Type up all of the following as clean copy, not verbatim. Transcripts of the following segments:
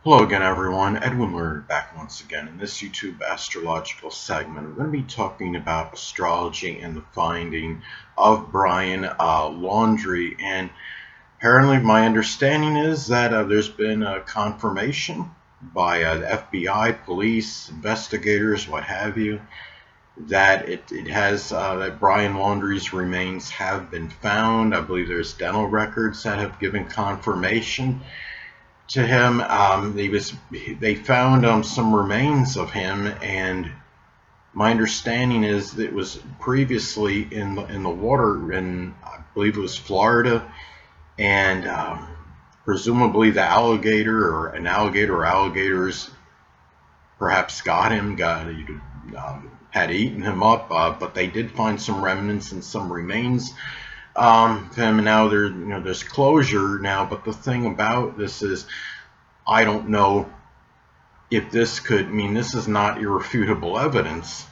Hello again, everyone. Edwin Leonard back once again. In this YouTube astrological segment, we're going to be talking about astrology and the finding of Brian Laundrie. And apparently, my understanding is that there's been a confirmation by the FBI, police, investigators, what have you, that it has that Brian Laundrie's remains have been found. I believe there's dental records that have given confirmation to him. They found some remains of him, and my understanding is that it was previously in the water in, I believe it was Florida, and presumably the alligator or an alligator or alligators perhaps had eaten him up, but they did find some remnants and some remains him. And now there's closure now. But the thing about this is, I don't know if this could mean this is not irrefutable evidence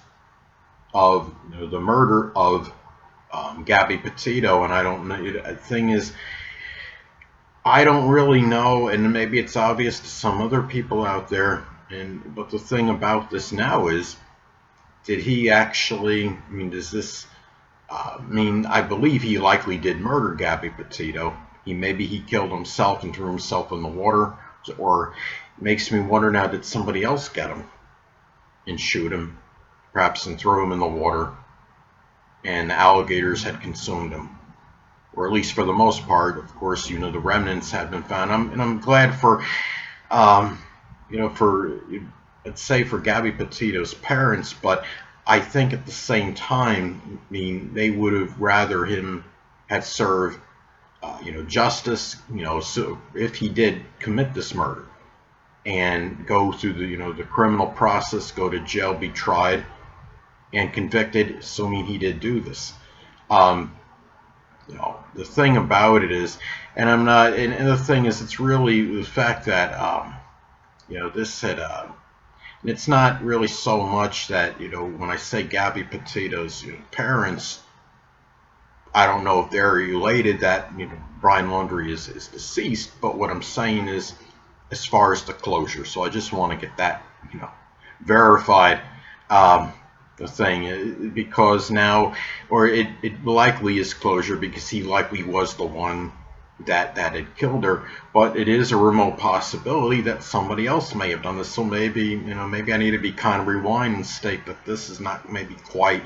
of the murder of Gabby Petito. And I don't know. The thing is, I don't really know, and maybe it's obvious to some other people out there. But the thing about this now is, did he actually? I mean, does this mean? I believe he likely did murder Gabby Petito. Maybe he killed himself and threw himself in the water, or it makes me wonder now, did somebody else get him and shoot him, perhaps, and throw him in the water, and the alligators had consumed him, or at least for the most part. Of course, the remnants have been found. I'm glad for, for, let's say, for Gabby Petito's parents, but I think at the same time, I mean, they would have rather him had served, justice, so if he did commit this murder and go through the criminal process, go to jail, be tried and convicted, assuming he did do this. The thing about it is, and I'm not, and the thing is, it's really the fact that, this had, and it's not really so much that, when I say Gabby Petito's parents, I don't know if they're related, that Brian Laundrie is deceased, but what I'm saying is, as far as the closure. So I just want to get that verified. The thing, because now, or it likely is closure, because he likely was the one that had killed her, but it is a remote possibility that somebody else may have done this. So maybe maybe I need to be kind of rewind and state that this is not maybe quite,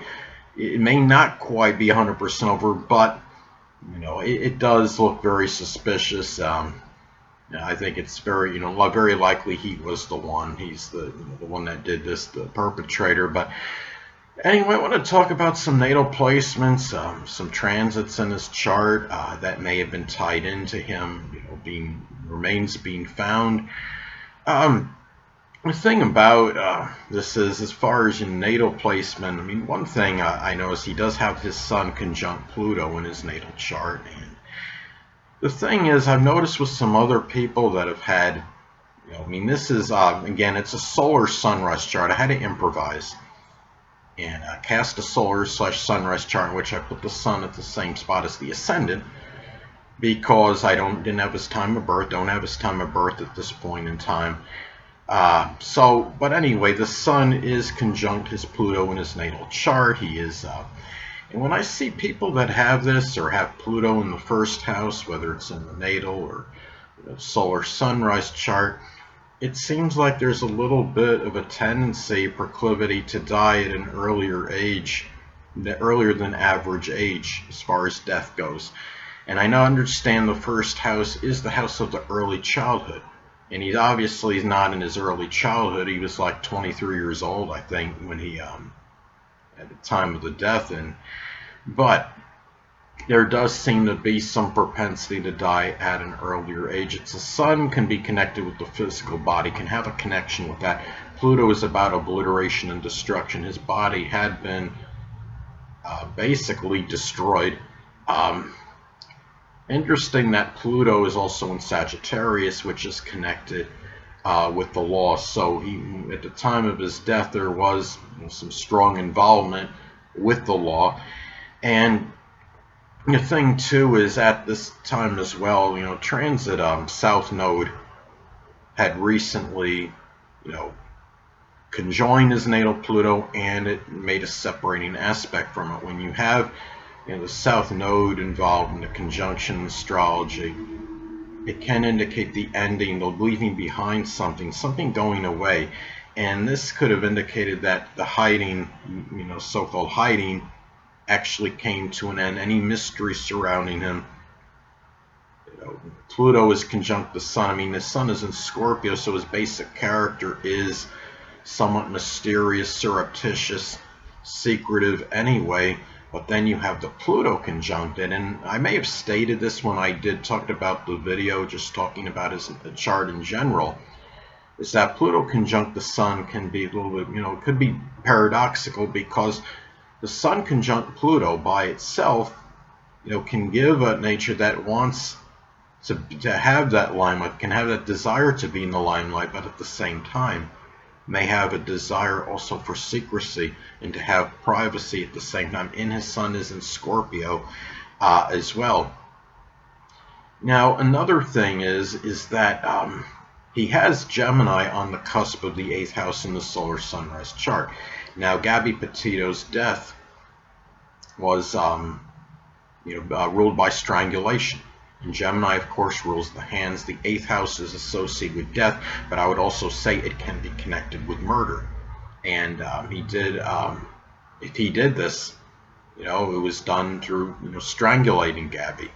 it may not quite be 100% over, but it does look very suspicious. I think it's very very likely he was the one. He's the one that did this, the perpetrator. But anyway, I want to talk about some natal placements, some transits in his chart that may have been tied into him, remains being found. The thing about this is, as far as natal placement, I mean, one thing I know is he does have his sun conjunct Pluto in his natal chart. And the thing is, I've noticed with some other people that have had, this is, again, it's a solar sunrise chart. I had to improvise and cast a solar/sunrise chart in which I put the sun at the same spot as the ascendant, because I didn't have his time of birth, don't have his time of birth at this point in time. But anyway, the sun is conjunct his Pluto in his natal chart. He is, and when I see people that have this or have Pluto in the first house, whether it's in the natal or solar sunrise chart, it seems like there's a little bit of a tendency, proclivity to die at an earlier age, earlier than average age as far as death goes. And I now understand the first house is the house of the early childhood. And he's obviously not in his early childhood. He was like 23 years old, I think, when he, at the time of the death. But there does seem to be some propensity to die at an earlier age. It's the sun can be connected with the physical body, can have a connection with that. Pluto is about obliteration and destruction. His body had been basically destroyed. Interesting that Pluto is also in Sagittarius, which is connected with the law. So at the time of his death, there was some strong involvement with the law. And the thing too is, at this time as well, transit South Node had recently, you know, conjoined his natal Pluto, and it made a separating aspect from it. When you have, the South Node involved in the conjunction in astrology, it can indicate the ending, the leaving behind something going away. And this could have indicated that the hiding, so-called hiding, actually came to an end. Any mystery surrounding him. Pluto is conjunct the Sun. I mean, the Sun is in Scorpio, so his basic character is somewhat mysterious, surreptitious, secretive anyway. But then you have the Pluto conjunct it, and I may have stated this when I talked about the video, just talking about his chart in general, is that Pluto conjunct the Sun can be a little bit, it could be paradoxical, because the Sun conjunct Pluto by itself, can give a nature that wants to have that limelight, can have that desire to be in the limelight, but at the same time may have a desire also for secrecy and to have privacy at the same time. And his Sun is in Scorpio as well. Now, another thing is that he has Gemini on the cusp of the 8th house in the solar sunrise chart. Now, Gabby Petito's death was ruled by strangulation. And Gemini, of course, rules the hands. The 8th house is associated with death, but I would also say it can be connected with murder. And if he did this, it was done through strangulating Gabby.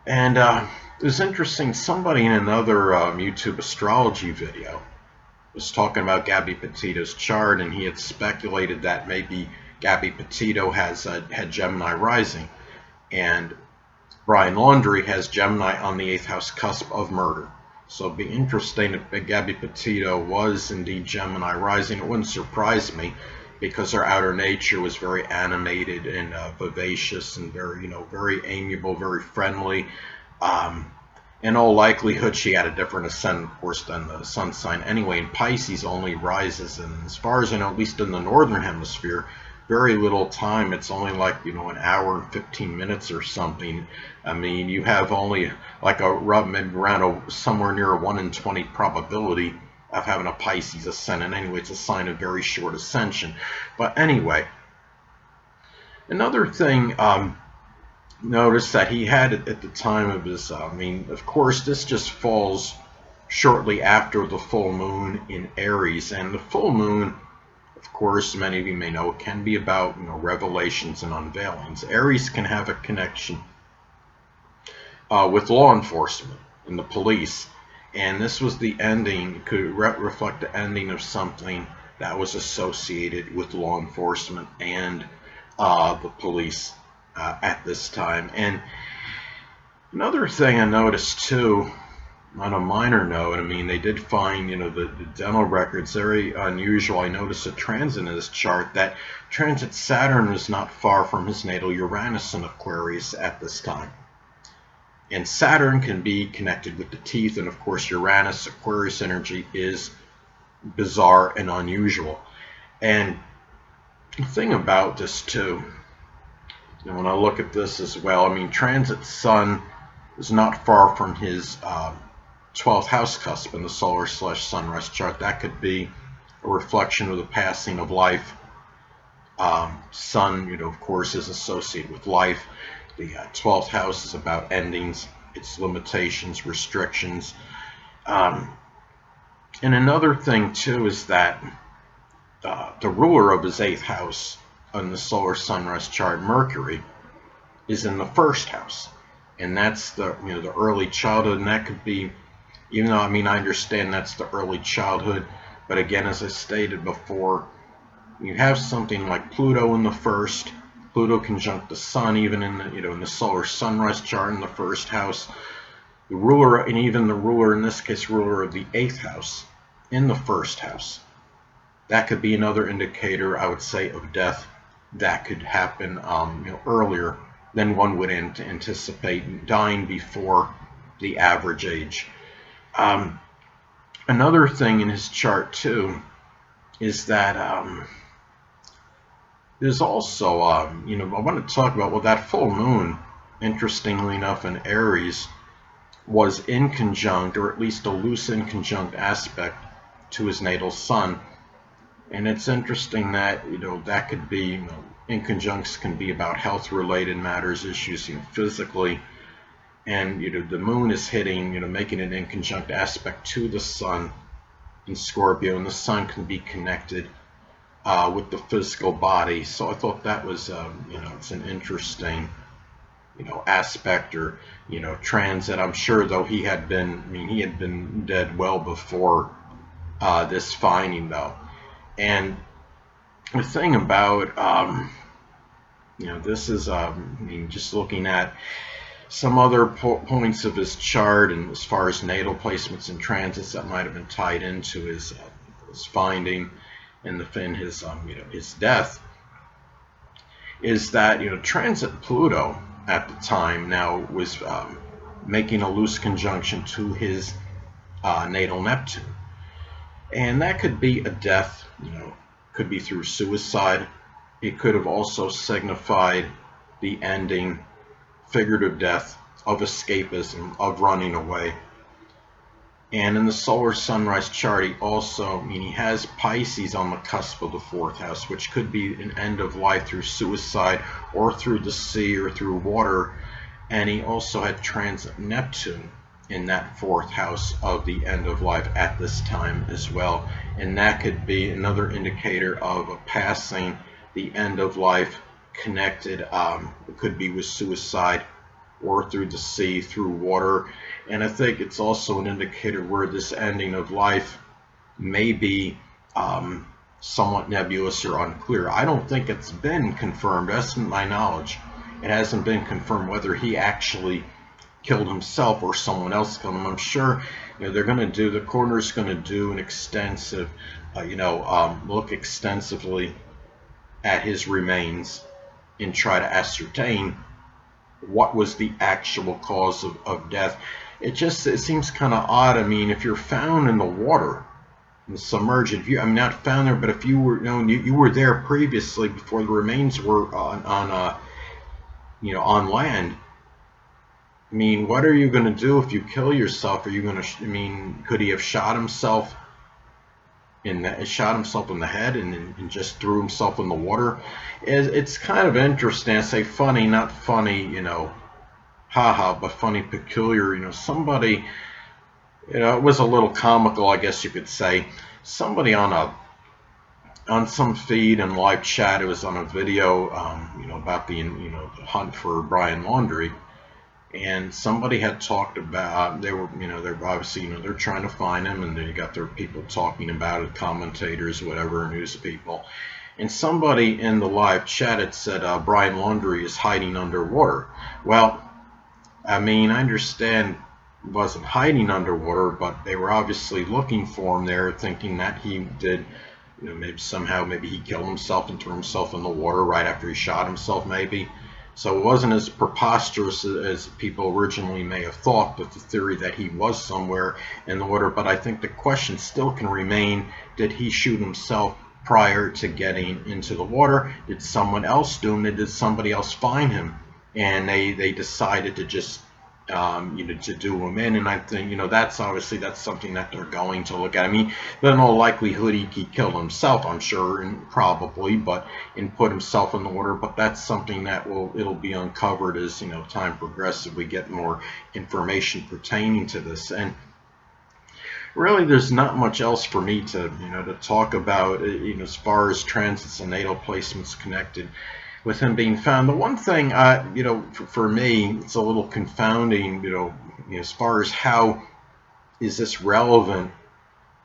And it was interesting. Somebody in another YouTube astrology video was talking about Gabby Petito's chart, and he had speculated that maybe Gabby Petito had Gemini rising, and Brian Laundrie has Gemini on the 8th house cusp of murder. So it'd be interesting if Gabby Petito was indeed Gemini rising. It wouldn't surprise me, because her outer nature was very animated and vivacious and very amiable, very friendly. In all likelihood, she had a different ascendant, of course, than the sun sign anyway. And Pisces only rises, and as far as I know, at least in the northern hemisphere, very little time. It's only like an hour and 15 minutes or something. I mean, you have only like maybe around somewhere near a 1 in 20 probability of having a Pisces ascendant. Anyway, it's a sign of very short ascension. But anyway, another thing, notice that he had at the time of his, of course, this just falls shortly after the full moon in Aries. And the full moon, of course, many of you may know, can be about revelations and unveilings. Aries can have a connection with law enforcement and the police, and this was the ending. It could reflect the ending of something that was associated with law enforcement and the police at this time. And another thing I noticed too, on a minor note, they did find, the dental records very unusual. I noticed a transit in his chart that transit Saturn is not far from his natal Uranus in Aquarius at this time. And Saturn can be connected with the teeth, and of course Uranus, Aquarius energy is bizarre and unusual. And the thing about this too, when I look at this as well, transit Sun is not far from his 12th house cusp in the solar/sunrise chart. That could be a reflection of the passing of life. Sun, of course, is associated with life. The 12th house is about endings, its limitations, restrictions. And another thing too is that the ruler of his 8th house on the solar sunrise chart, Mercury, is in the 1st house, and that's the the early childhood. And that could be, even though I understand that's the early childhood, but again, as I stated before, you have something like Pluto in the 1st, Pluto conjunct the Sun, even in the in the solar sunrise chart in the 1st house. The ruler, and even the ruler in this case, ruler of the 8th house in the 1st house. That could be another indicator, I would say, of death that could happen earlier than one would anticipate, dying before the average age. Another thing in his chart too is that there's also I want to talk about, well, that full moon, interestingly enough, in Aries was in conjunct, or at least a loose in conjunct aspect to his natal sun. And it's interesting that, that could be, in conjuncts can be about health related matters, issues, physically. And, the moon is hitting, making an in conjunct aspect to the sun in Scorpio, and the sun can be connected with the physical body. So I thought that was, it's an interesting, aspect, or, transit. I'm sure, though, he had been dead well before this finding, though. And the thing about, this is, just looking at some other points of his chart, and as far as natal placements and transits that might have been tied into his finding and his death, is that, transit Pluto at the time now was making a loose conjunction to his natal Neptune. And that could be a death, could be through suicide. It could have also signified the ending, figurative death, of escapism, of running away. And in the solar sunrise chart, he also, he has Pisces on the cusp of the 4th house, which could be an end of life through suicide, or through the sea, or through water. And he also had transit Neptune in that 4th house of the end of life at this time as well. And that could be another indicator of a passing, the end of life, connected, it could be with suicide, or through the sea, through water. And I think it's also an indicator where this ending of life may be somewhat nebulous or unclear. I don't think it's been confirmed. That's my knowledge. It hasn't been confirmed whether he actually killed himself or someone else killed him. I'm sure, they're going to do, the coroner's going to do an extensive, look extensively at his remains and try to ascertain what was the actual cause of death. It seems kind of odd. If you're found in the water, submerged, if you, not found there, but if you were, you were there previously before the remains were on land. What are you going to do if you kill yourself? Are you going to, could he have shot himself in the head and just threw himself in the water? It's kind of interesting. I say funny, not funny, haha, but funny, peculiar. Somebody, it was a little comical, I guess you could say. Somebody on some feed and live chat, it was on a video, about the hunt for Brian Laundrie. And somebody had talked about, they're obviously, they're trying to find him, and they got their people talking about it, commentators, whatever, news people. And somebody in the live chat had said Brian Laundrie is hiding underwater. Well, I understand he wasn't hiding underwater, but they were obviously looking for him there, thinking that he did, maybe he killed himself and threw himself in the water right after he shot himself, maybe. So it wasn't as preposterous as people originally may have thought, with the theory that he was somewhere in the water. But I think the question still can remain, did he shoot himself prior to getting into the water? Did someone else do it? Did somebody else find him? And they decided to just, to do him in. And I think, that's something that they're going to look at. In all likelihood, he killed himself, I'm sure, and probably, and put himself in the water. But that's something that it'll be uncovered as, time progresses. We get more information pertaining to this. And really, there's not much else for me to talk about, as far as transits and natal placements connected with him being found. The one thing, for me, it's a little confounding, as far as how is this relevant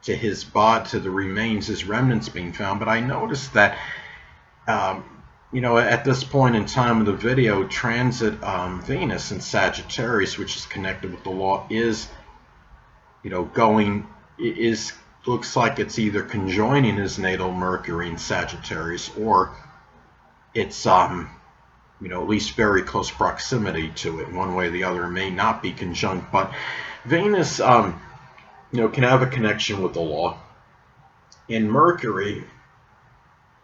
to his body, to the remains, his remnants being found. But I noticed that, at this point in time of the video, transit Venus in Sagittarius, which is connected with the law, is, looks like it's either conjoining his natal Mercury in Sagittarius, or it's at least very close proximity to it. One way or the other, it may not be conjunct, but Venus can have a connection with the law, and Mercury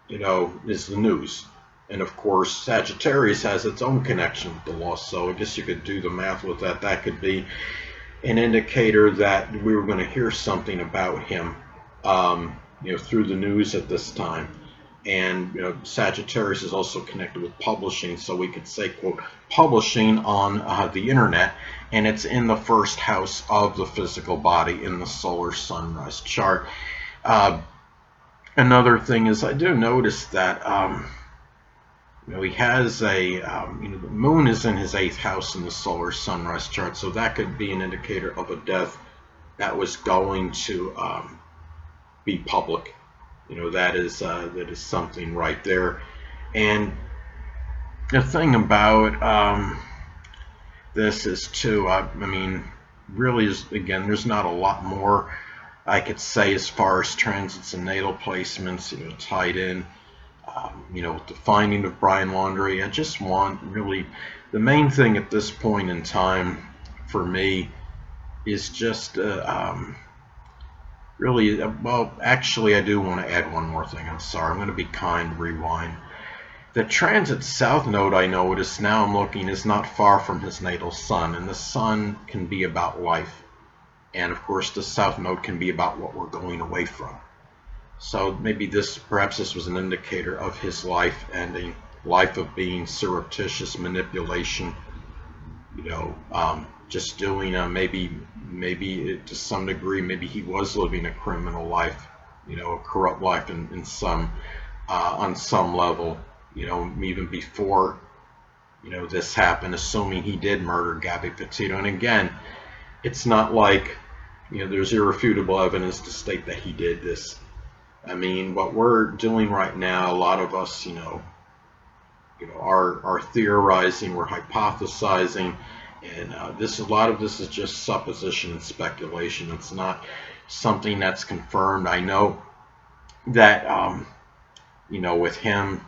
is the news. And of course, Sagittarius has its own connection with the law. So I guess you could do the math with that. That could be an indicator that we were going to hear something about him, through the news at this time. And Sagittarius is also connected with publishing, so we could say, quote, publishing on the internet, and it's in the first house of the physical body in the solar sunrise chart. Another thing is, I do notice that he has the moon is in his 8th house in the solar sunrise chart, so that could be an indicator of a death that was going to be public. That is something right there. And the thing about this is too, really is, again, there's not a lot more I could say as far as transits and natal placements, tied in, with the finding of Brian Laundrie. I just want, really, the main thing at this point in time for me is just really, well, actually, I do want to add one more thing. I'm sorry, I'm going to be kind, rewind. The transit south node, I notice now I'm looking, is not far from his natal sun, and the sun can be about life. And of course, the south node can be about what we're going away from. So maybe perhaps this was an indicator of his life ending, life of being surreptitious, manipulation, just doing maybe to some degree, maybe he was living a criminal life, a corrupt life in some on some level, even before this happened, assuming he did murder Gabby Petito. And again, it's not like there's irrefutable evidence to state that he did this. I mean, what we're doing right now, a lot of us, are theorizing, we're hypothesizing, and a lot of this is just supposition and speculation. It's not something that's confirmed. I know that, with him,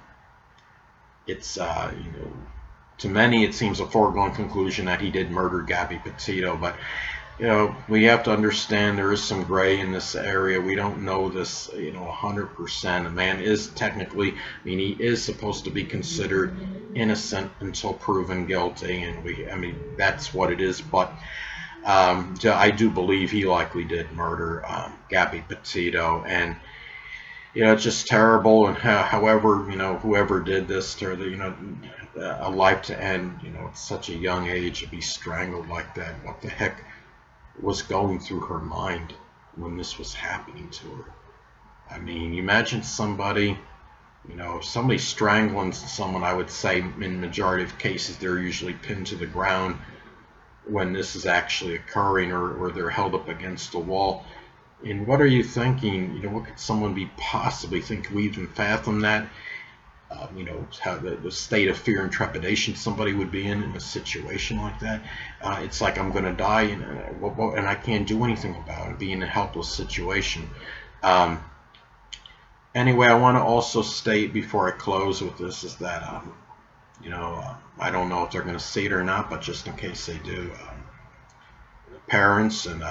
it's, to many it seems a foregone conclusion that he did murder Gabby Petito, but we have to understand there is some gray in this area. We don't know this, 100%. A man is technically, he is supposed to be considered innocent until proven guilty, and that's what it is. But I do believe he likely did murder Gabby Petito, and it's just terrible. And however, whoever did this to her, a life to end, at such a young age, to be strangled like that. What the heck was going through her mind when this was happening to her? Imagine somebody, somebody strangling someone. I would say in majority of cases they're usually pinned to the ground when this is actually occurring, or they're held up against the wall. And what are you thinking? What could someone be possibly thinking? Can we even fathom that? How the state of fear and trepidation somebody would be in a situation like that. It's like, I'm going to die, and I can't do anything about it, being in a helpless situation. Anyway, I want to also state before I close with this is that, I don't know if they're going to see it or not, but just in case they do, parents and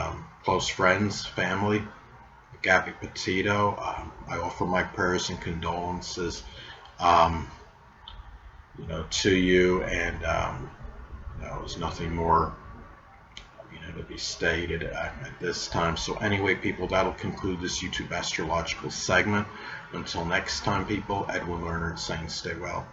close friends, family, Gabby Petito, I offer my prayers and condolences to you, and there's nothing more to be stated at this time. So anyway, people, that'll conclude this YouTube astrological segment. Until next time, people, Edwin Leonard saying stay well.